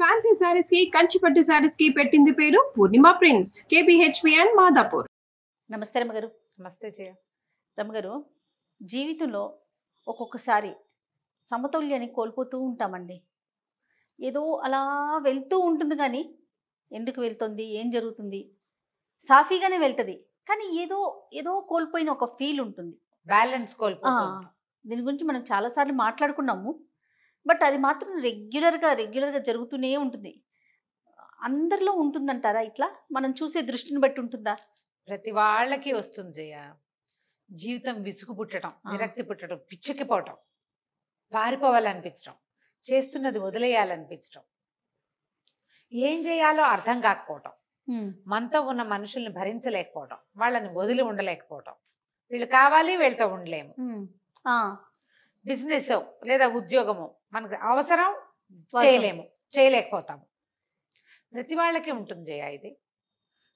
Fancy saris కి కంచిపట్టు సారీస్ కి పెట్టింది పేరు పూర్ణిమ ప్రింట్స్ కేబిహెచ్పి అండ్ మాదాపూర్. నమస్తే రమ్మగారు. నమస్తే జయ. రమ్మగారు, జీవితంలో ఒక్కొక్కసారి సమతుల్యాన్ని కోల్పోతూ ఉంటామండి. ఏదో అలా వెళ్తూ ఉంటుంది, కానీ ఎందుకు వెళ్తుంది, ఏం జరుగుతుంది, సాఫీగానే వెళ్తుంది, కానీ ఏదో ఏదో కోల్పోయిన ఒక ఫీల్ ఉంటుంది. బ్యాలెన్స్ కోల్పోతాం. దీని గురించి మనం చాలాసార్లు మాట్లాడుకున్నాము. బట్ అది మాత్రం రెగ్యులర్గా జరుగుతూనే ఉంటుంది. అందరిలో ఉంటుందంటారా? ఇట్లా మనం చూసే దృష్టిని బట్టి ఉంటుందా? ప్రతి వాళ్ళకి వస్తుంది జయ. జీవితం విసుగు పుట్టడం, విరక్తి పుట్టడం, పిచ్చెక్కిపోవటం, పారిపోవాలనిపించడం, చేస్తున్నది వదిలేయాలనిపించడం, ఏం చేయాలో అర్థం కాకపోవటం, మనతో ఉన్న మనుషుల్ని భరించలేకపోవటం, వాళ్ళని వదిలి ఉండలేకపోవటం, వీళ్ళు కావాలి వీళ్ళతో ఉండలేము, బిజినెస్ లేదా ఉద్యోగము మనకు అవసరం చేయలేకపోతాము. ప్రతి వాళ్ళకి ఉంటుంది జయ ఇది.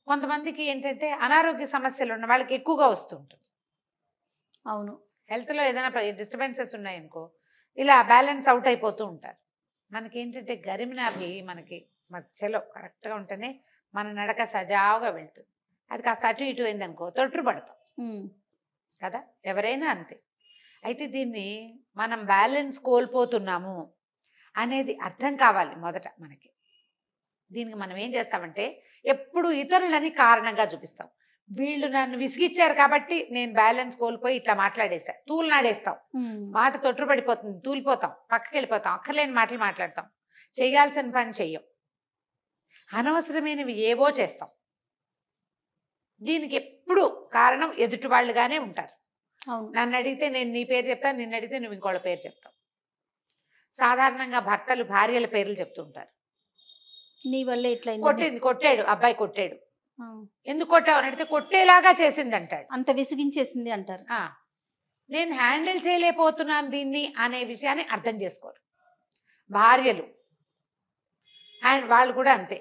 కొంతమందికి ఏంటంటే అనారోగ్య సమస్యలు ఉన్న వాళ్ళకి ఎక్కువగా వస్తుంటుంది. అవును, హెల్త్లో ఏదైనా డిస్టర్బెన్సెస్ ఉన్నాయనుకో ఇలా బ్యాలెన్స్ అవుట్ అయిపోతూ ఉంటారు. మనకి ఏంటంటే గరిమినాభి మనకి మధ్యలో కరెక్ట్గా ఉంటేనే మన నడక సజావుగా వెళ్తుంది. అది కాస్త అటు ఇటు అయిందనుకో తొట్టు పడతాం కదా, ఎవరైనా అంతే. అయితే దీన్ని మనం బ్యాలెన్స్ కోల్పోతున్నాము అనేది అర్థం కావాలి మొదట మనకి. దీనికి మనం ఏం చేస్తామంటే ఎప్పుడు ఇతరులని కారణంగా చూపిస్తాం. వీళ్ళు నన్ను విసిగిచ్చారు కాబట్టి నేను బ్యాలెన్స్ కోల్పోయి ఇట్లా మాట్లాడేసా, తూలునాడేస్తాం, మాట తొట్టు పడిపోతుంది, తూలిపోతాం, పక్కకి వెళ్ళిపోతాం, అక్కర్లేని మాటలు మాట్లాడతాం, చేయాల్సిన పని చెయ్యం, అనవసరమైనవి ఏవో చేస్తాం. దీనికి ఎప్పుడు కారణం ఎదుటి వాళ్ళుగానే ఉంటారు. నన్ను అడిగితే నేను నీ పేరు చెప్తాను, నిన్ను అడిగితే నువ్వు ఇంకోళ్ళ పేరు చెప్తావు. సాధారణంగా భర్తలు భార్యల పేర్లు చెప్తుంటారు. నీ వల్ల ఇట్లా కొట్టాడు అబ్బాయి, కొట్టాడు, ఎందుకు కొట్టావు అని అడిగితే కొట్టేలాగా చేసింది అంటాడు, అంత విసిగించేసింది అంటారు. నేను హ్యాండిల్ చేయలేకపోతున్నాను దీన్ని అనే విషయాన్ని అర్థం చేసుకోరు భార్యలు. అండ్ వాళ్ళు కూడా అంతే,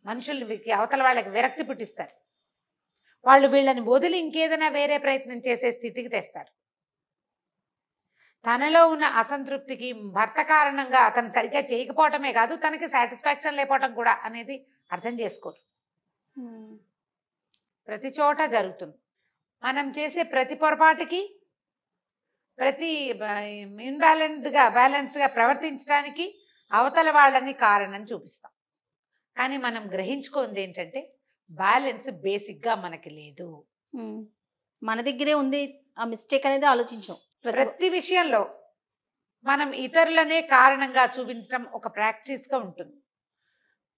మనుషులు అవతల వాళ్ళకి విరక్తి పుట్టిస్తారు. వాళ్ళు వీళ్ళని వదిలి ఇంకేదైనా వేరే ప్రయత్నం చేసే స్థితికి తెస్తారు. తనలో ఉన్న అసంతృప్తికి భర్త కారణంగా అతను సరిగ్గా చేయకపోవటమే కాదు, తనకి సాటిస్ఫాక్షన్ లేకపోవటం కూడా అనేది అర్థం చేసుకోరు. ప్రతి చోట జరుగుతుంది. మనం చేసే ప్రతి పొరపాటుకి, ప్రతి బ్యాలెన్స్డ్గా ప్రవర్తించడానికి అవతల వాళ్ళని కారణం చూపిస్తాం. కానీ మనం గ్రహించుకుంది ఏంటంటే బ్యాలెన్స్ బేసిక్గా మనకి లేదు, మన దగ్గరే ఉంది. ఆ మిస్టేక్ అనేది ఆలోచించాం. ప్రతి విషయంలో మనం ఇతరులనే కారణంగా చూపించడం ఒక ప్రాక్టీస్గా ఉంటుంది.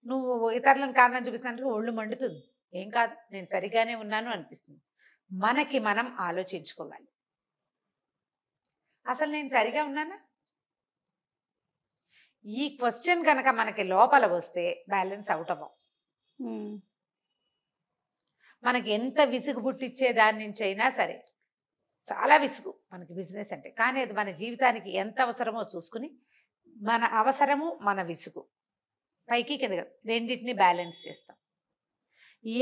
నువ్వు ఇతరులను కారణం చూపిస్తున్నందుకు ఒళ్ళు మండుతుంది, ఏం కాదు, నేను సరిగానే ఉన్నాను అనిపిస్తుంది. మనకి మనం ఆలోచించుకోవాలి, అసలు నేను సరిగా ఉన్నానా? ఈ క్వశ్చన్ కనుక మనకి లోపల వస్తే బ్యాలెన్స్ అవుట్ అవ్వం. మనకి ఎంత విసుగు పుట్టించే దాని నుంచి అయినా సరే, చాలా విసుగు మనకి బిజినెస్ అంటే, కానీ అది మన జీవితానికి ఎంత అవసరమో చూసుకుని మన అవసరము మన విసుగు పైకి కింద రెండింటిని బ్యాలెన్స్ చేస్తాం.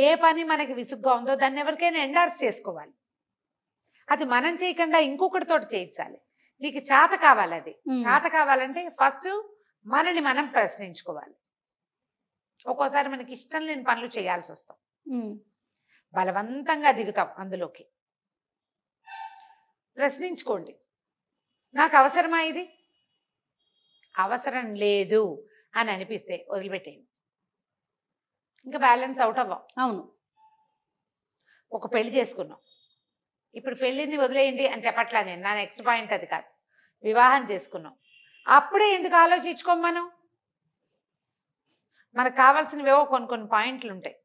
ఏ పని మనకి విసుగ్గా ఉందో దాన్ని ఎవరికైనా ఎండార్స్ చేసుకోవాలి. అది మనం చేయకుండా ఇంకొకటితో చేయించాలి. నీకు చేత కావాలి, అది చేత కావాలంటే ఫస్ట్ మనని మనం ప్రశ్నించుకోవాలి. ఒక్కోసారి మనకి ఇష్టం లేని పనులు చేయాల్సి వస్తాం, బలవంతంగా దిగుతాం అందులోకి. ప్రశ్నించుకోండి, నాకు అవసరమా ఇది? అవసరం లేదు అని అనిపిస్తే వదిలిపెట్టేయండి, ఇంకా బ్యాలెన్స్ అవుట్ అవ్వం. అవును, ఒక పెళ్లి చేసుకున్నాం, ఇప్పుడు పెళ్ళిని వదిలేయండి అని చెప్పట్లా నేను, నా నెక్స్ట్ పాయింట్ అది కాదు. వివాహం చేసుకున్నాం, అప్పుడే ఎందుకు ఆలోచించుకోం మనం? మనకు కావాల్సినవేవో కొన్ని పాయింట్లు ఉంటాయి.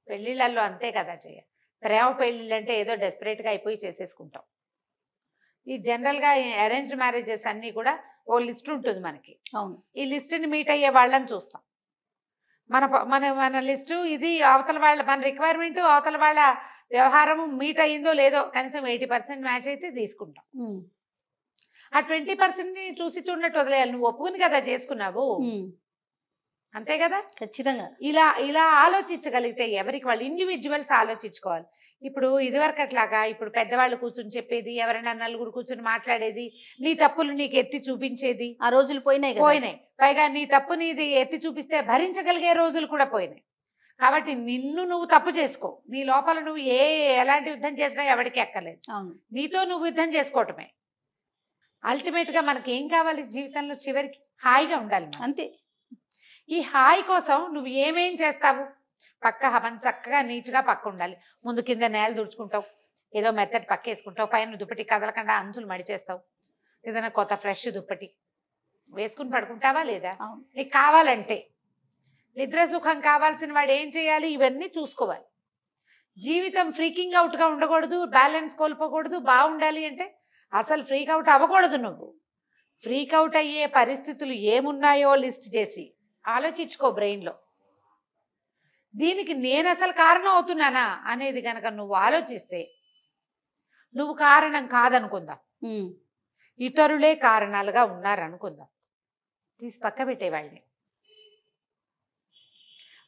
పెళ్ళిళ్ళల్లో అంతే కదా చేయ, ప్రేమ పెళ్ళిళ్ళు అంటే ఏదో డెస్పరేట్గా అయిపోయి చేసేసుకుంటాం. ఈ జనరల్గా అరేంజ్డ్ మ్యారేజెస్ అన్నీ కూడా ఓ లిస్ట్ ఉంటుంది మనకి. అవును, ఈ లిస్టుని మీట్ అయ్యే వాళ్ళని చూస్తాం. మన మన మన లిస్టు ఇది, అవతల వాళ్ళ మన రిక్వైర్మెంట్ అవతల వాళ్ళ వ్యవహారము మీట్ అయ్యిందో లేదో కనీసం 80% మ్యాచ్ అయితే తీసుకుంటాం. ఆ 20%ని చూసి చూడనట్టు వదిలేయాలి. నువ్వు ఒప్పుకుని కదా చేసుకున్నావు, అంతే కదా. ఖచ్చితంగా. ఇలా ఇలా ఆలోచించగలిగితే ఎవరికి వాళ్ళు ఇండివిజువల్స్ ఆలోచించుకోవాలి. ఇప్పుడు ఇదివరకు అట్లాగా ఇప్పుడు పెద్దవాళ్ళు కూర్చుని చెప్పేది, ఎవరైనా నలుగురు కూర్చుని మాట్లాడేది, నీ తప్పులు నీకు ఎత్తి చూపించేది ఆ రోజులు పోయినాయి కదా. పోయినాయి. పైగా నీ తప్పు నీది ఎత్తి చూపిస్తే భరించగలిగే రోజులు కూడా పోయినాయి. కాబట్టి నిన్ను నువ్వు తప్పు చేసుకో, నీ లోపల నువ్వు ఎలాంటి యుద్ధం చేసినా ఎవరికి ఎక్కలేదు. అవును. నీతో నువ్వు యుద్ధం చేసుకోవటమే. అల్టిమేట్ గా మనకి ఏం కావాలి జీవితంలో? చివరికి హాయిగా ఉండాలి. అంతే. ఈ హాయి కోసం నువ్వు ఏమేం చేస్తావు? పక్క హవన్ చక్కగా నీట్గా పక్క ఉండాలి. ముందు కింద నేల దుడుచుకుంటావు, ఏదో మెత్తటి పక్క వేసుకుంటావు, పైన దుప్పటి కదలకుండా అంచులు మడిచేస్తావు, ఏదైనా కొత్త ఫ్రెష్ దుప్పటి వేసుకుని పడుకుంటావా లేదా? నీకు కావాలంటే నిద్ర సుఖం కావాల్సిన వాడు ఏం చేయాలి? ఇవన్నీ చూసుకోవాలి. జీవితం ఫ్రీకింగ్ అవుట్గా ఉండకూడదు, బ్యాలెన్స్ కోల్పోకూడదు. బాగుండాలి అంటే అసలు ఫ్రీక్ అవుట్ అవ్వకూడదు. నువ్వు ఫ్రీక్ అవుట్ అయ్యే పరిస్థితులు ఏమున్నాయో లిస్ట్ చేసి ఆలోచించుకో బ్రెయిన్లో. దీనికి నేను అసలు కారణం అవుతున్నానా అనేది కనుక నువ్వు ఆలోచిస్తే, నువ్వు కారణం కాదనుకుందాం, ఇతరులే కారణాలుగా ఉన్నారనుకుందాం, తీసి పక్క పెట్టే వాళ్ళని,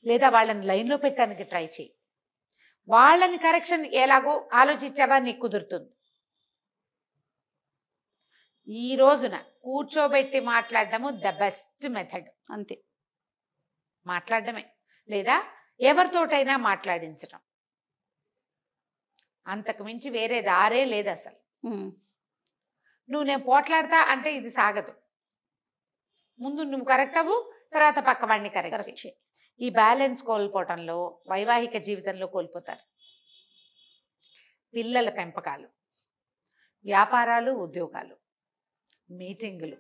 లేదా వాళ్ళని లైన్లో పెట్టడానికి ట్రై చేయి. వాళ్ళని కరెక్షన్ ఎలాగో ఆలోచించావా నీకు కుదురుతుంది. ఈ రోజున కూర్చోబెట్టి మాట్లాడటము ద బెస్ట్ మెథడ్. అంతే. మాట్లాడటమే, లేదా ఎవరితోటైనా మాట్లాడించడం, అంతకు మించి వేరే దారే లేదు అసలు. నువ్వు నేను పోట్లాడతా అంటే ఇది సాగదు. ముందు నువ్వు కరెక్ట్ అవ్వు, తర్వాత పక్క వాడిని కరెక్ట్ చేయి. ఈ బ్యాలెన్స్ కోల్పోవటంలో వైవాహిక జీవితంలో కోల్పోతారు. పిల్లల పెంపకాలు, వ్యాపారాలు, ఉద్యోగాలు, మీటింగులు,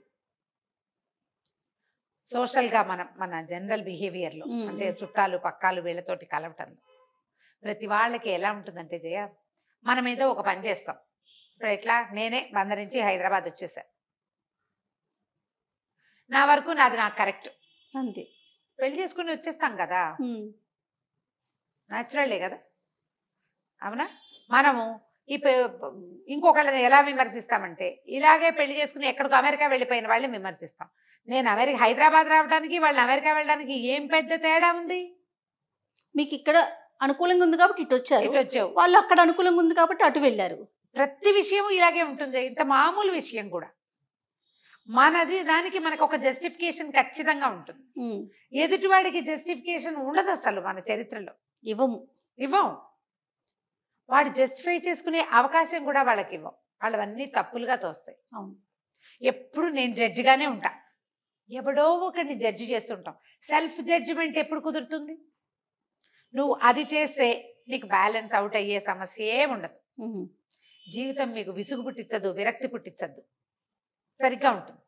సోషల్గా మన జనరల్ బిహేవియర్లో, అంటే చుట్టాలు పక్కాలు వీళ్ళతోటి కలవటంలో ప్రతి వాళ్ళకి ఎలా ఉంటుందంటే జయ, మనం ఏదో ఒక పని చేస్తాం. ఇప్పుడు ఎట్లా, నేనే బందర్ నుంచి హైదరాబాద్ వచ్చేసా, నా వరకు నాది నాకు కరెక్ట్, అంతే. పెళ్లి చేసుకుని వచ్చేస్తాం కదా, న్యాచురలే కదా, అవునా? మనము ఇంకొకళ్ళని ఎలా విమర్శిస్తామంటే, ఇలాగే పెళ్లి చేసుకుని ఎక్కడికో అమెరికా వెళ్ళిపోయిన వాళ్ళని విమర్శిస్తాం. నేను హైదరాబాద్ రావడానికి, వాళ్ళని అమెరికా వెళ్ళడానికి ఏం పెద్ద తేడా ఉంది? మీకు ఇక్కడ అనుకూలంగా ఉంది కాబట్టి ఇటు వచ్చావు, వాళ్ళు అక్కడ అనుకూలంగా ఉంది కాబట్టి అటు వెళ్ళారు. ప్రతి విషయం ఇలాగే ఉంటుంది. ఇంత మామూలు విషయం కూడా మనది, దానికి మనకు ఒక జస్టిఫికేషన్ ఖచ్చితంగా ఉంటుంది. ఎదుటివాడికి జస్టిఫికేషన్ ఉండదు అసలు మన చరిత్రలో. ఇవ్వం. వాడు జస్టిఫై చేసుకునే అవకాశం కూడా వాళ్ళకి ఇవ్వం. వాళ్ళవన్నీ తప్పులుగా తోస్తాయి. ఎప్పుడు నేను జడ్జిగానే ఉంటా, ఎవడో ఒకరిని జడ్జి చేస్తుంటాం. సెల్ఫ్ జడ్జిమెంట్ ఎప్పుడు కుదురుతుంది? నువ్వు అది చేస్తే నీకు బ్యాలెన్స్ అవుట్ అయ్యే సమస్య ఏముండదు. జీవితం మీకు విసుగు పుట్టించదు, విరక్తి పుట్టించద్దు, సరిగ్గా ఉంటుంది.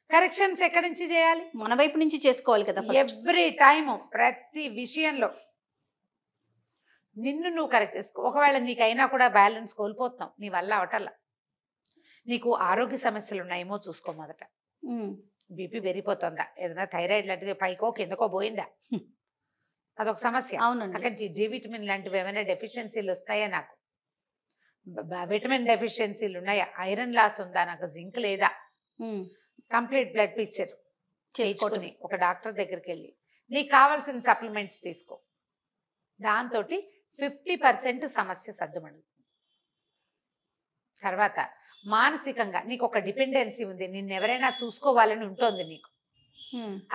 కరెక్షన్స్ ఎక్కడి నుంచి చేయాలి? మన వైపు నుంచి చేసుకోవాలి కదా. ఎవ్రీ టైము, ప్రతి విషయంలో నిన్ను నువ్వు కరెక్ట్ చేసుకో. ఒకవేళ నీకైనా కూడా బ్యాలెన్స్ కోల్పోతున్నావు, నీ వల్ల అవటల్లా, నీకు ఆరోగ్య సమస్యలు ఉన్నాయేమో చూసుకో మొదట. బీపీ పెరిగిపోతుందా, ఏదైనా థైరాయిడ్ లాంటిది పైకో కిందకో పోయిందా, అదొక సమస్య. అక్కడి జీ విటమిన్ లాంటివి ఏమైనా డెఫిషియన్సీలు వస్తాయా, నాకు విటమిన్ డెఫిషియన్సీలు ఉన్నాయా, ఐరన్ లాస్ ఉందా, నాకు జింక్ లేదా, కంప్లీట్ బ్లడ్ పిక్చర్ చేసుకొని ఒక డాక్టర్ దగ్గరికి వెళ్ళి నీకు కావాల్సిన సప్లిమెంట్స్ తీసుకో. దాంతో 50% సమస్య సర్దుమడుగుతుంది. తర్వాత మానసికంగా నీకు ఒక డిపెండెన్సీ ఉంది, నిన్ను ఎవరైనా చూసుకోవాలని ఉంటుంది, నీకు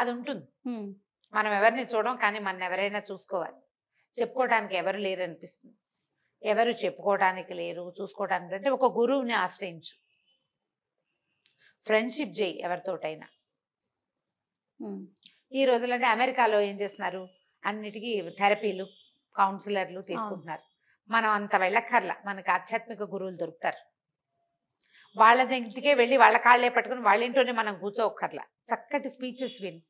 అది ఉంటుంది. మనం ఎవరిని చూడం, కానీ మన ఎవరైనా చూసుకోవాలి. చెప్పుకోవడానికి ఎవరు లేరు అనిపిస్తుంది. ఎవరు చెప్పుకోవడానికి లేరు, చూసుకోవడానికి అంటే ఒక గురువుని ఆశ్రయించు, ఫ్రెండ్షిప్ చేయి ఎవరితోటైనా. ఈ రోజులంటే అమెరికాలో ఏం చేస్తున్నారు, అన్నిటికీ థెరపీలు, కౌన్సిలర్లు తీసుకుంటున్నారు. మనం అంత వెళ్ళక్కర్లా, మనకు ఆధ్యాత్మిక గురువులు దొరుకుతారు. వాళ్ళ ఇంటికే వెళ్ళి వాళ్ళ కాళ్ళే పట్టుకుని వాళ్ళ ఇంట్లోనే మనం కూర్చోక్కర్లా, చక్కటి స్పీచెస్ విని.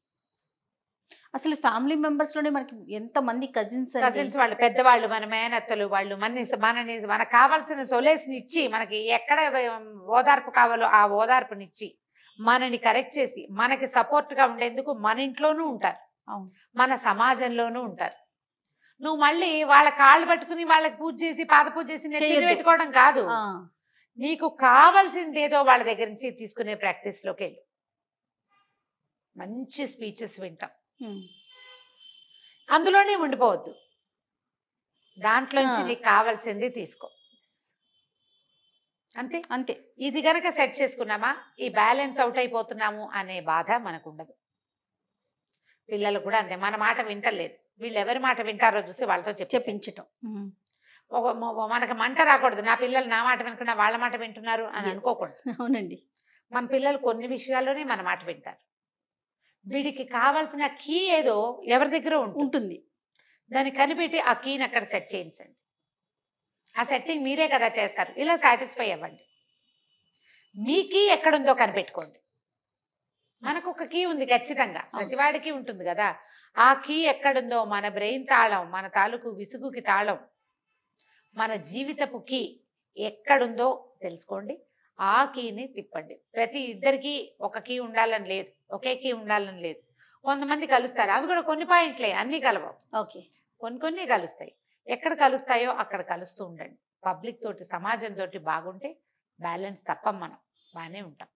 అసలు ఫ్యామిలీ మెంబర్స్ లోనే మనకి ఎంత మంది కజిన్స్ వాళ్ళు, పెద్దవాళ్ళు, మన మేనత్తలు, వాళ్ళు మనకు కావాల్సిన సొలేస్ని ఇచ్చి, మనకి ఎక్కడ ఓదార్పు కావాలో ఆ ఓదార్పునిచ్చి, మనని కరెక్ట్ చేసి, మనకి సపోర్ట్గా ఉండేందుకు మన ఇంట్లోనూ ఉంటారు, మన సమాజంలోనూ ఉంటారు. నువ్వు మళ్ళీ వాళ్ళ కాళ్ళు పట్టుకుని వాళ్ళకి పూజ చేసి, పాద పూజ చేసి నెత్తిన పెట్టుకోవడం కాదు. నీకు కావాల్సింది ఏదో వాళ్ళ దగ్గర నుంచి తీసుకునే ప్రాక్టీస్లోకి వెళ్ళి మంచి స్పీచెస్ వింటాం, అందులోనే ఉండిపోవద్దు. దాంట్లోంచి నీకు కావాల్సింది తీసుకో, అంతే. అంతే. ఇది కనుక సెట్ చేసుకున్నామా ఈ బ్యాలెన్స్ అవుట్ అయిపోతున్నాము అనే బాధ మనకు ఉండదు. పిల్లలు కూడా అంతే, మన మాట వింటలేదు, వీళ్ళు ఎవరి మాట వింటారో చూసి వాళ్ళతో చెప్పించటం. మనకు మంట రాకూడదు, నా పిల్లలు నా మాట వినకుండా వాళ్ళ మాట వింటున్నారు అని అనుకోకూడదు. అవునండి. మన పిల్లలు కొన్ని విషయాల్లోనే మన మాట వింటారు. వీడికి కావాల్సిన కీ ఏదో ఎవరి దగ్గర ఉంటుంది, దాన్ని కనిపెట్టి ఆ కీని అక్కడ సెట్ చేయించండి. ఆ సెట్టింగ్ మీరే కదా చేస్తారు. ఇలా సాటిస్ఫై అవ్వండి. మీ కీ ఎక్కడుందో కనిపెట్టుకోండి. మనకు ఒక కీ ఉంది ఖచ్చితంగా, ప్రతివాడికి ఉంటుంది కదా. ఆ కీ ఎక్కడుందో, మన బ్రెయిన్ తాళం, మన తాలూకు విసుగుకి తాళం, మన జీవితపు కీ ఎక్కడుందో తెలుసుకోండి. ఆ కీని తిప్పండి. ప్రతి ఇద్దరికి ఒక కీ ఉండాలని లేదు, ఒకే కీ ఉండాలని లేదు. కొంతమంది కలుస్తారు, అవి కూడా కొన్ని పాయింట్లే, అన్నీ కలవవు. ఓకే, కొన్ని కలుస్తాయి. ఎక్కడ కలుస్తాయో అక్కడ కలుస్తూ ఉండండి. పబ్లిక్ తోటి, సమాజం తోటి బాగుంటే బ్యాలెన్స్ తప్పం, మనం బాగానే ఉంటాం,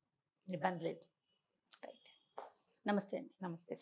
ఇబ్బంది లేదు. నమస్తే అండి. నమస్తే.